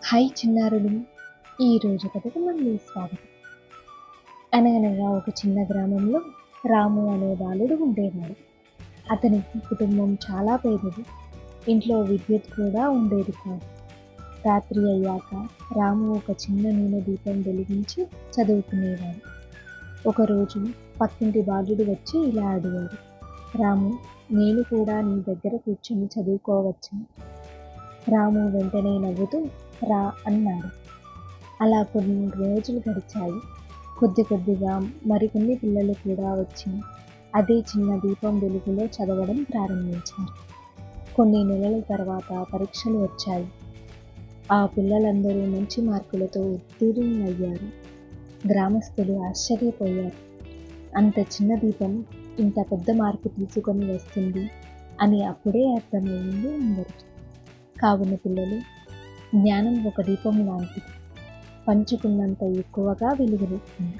Hi చిన్నారులు, ఈరోజు కథకు మళ్ళీ స్వాగతం. అనగనగా ఒక చిన్న గ్రామంలో రాము అనే బాలుడు ఉండేవాడు. అతనికి కుటుంబం చాలా పేదది. ఇంట్లో విద్యుత్ కూడా ఉండేది కాదు. రాత్రి అయ్యాక రాము ఒక చిన్న నూనె దీపం వెలిగించి చదువుకునేవాడు. ఒకరోజు పక్కింటి బాలుడు వచ్చి ఇలా అడిగాడు, రాము, నేను కూడా నీ దగ్గర కూర్చొని చదువుకోవచ్చా? రాము వెంటనే నవ్వుతూ రా అన్నాడు. అలా కొన్ని రోజులు గడిచాయి. కొద్ది కొద్దిగా మరికొన్ని పిల్లలు కూడా వచ్చి అదే చిన్న దీపం వెలుగులో చదవడం ప్రారంభించారు. కొన్ని నెలల తర్వాత పరీక్షలు వచ్చాయి. ఆ పిల్లలందరూ మంచి మార్కులతో ఉత్తీర్ణులయ్యారు. గ్రామస్తులు ఆశ్చర్యపోయారు. అంత చిన్న దీపం ఇంత పెద్ద మార్పు తీసుకొని వస్తుంది అని అప్పుడే అర్థమైంది అందరికీ. కావున పిల్లలు, జ్ఞానం ఒక దీపం లాంటిది. పంచుకున్నంత ఎక్కువగా వెలుగునిస్తుంది.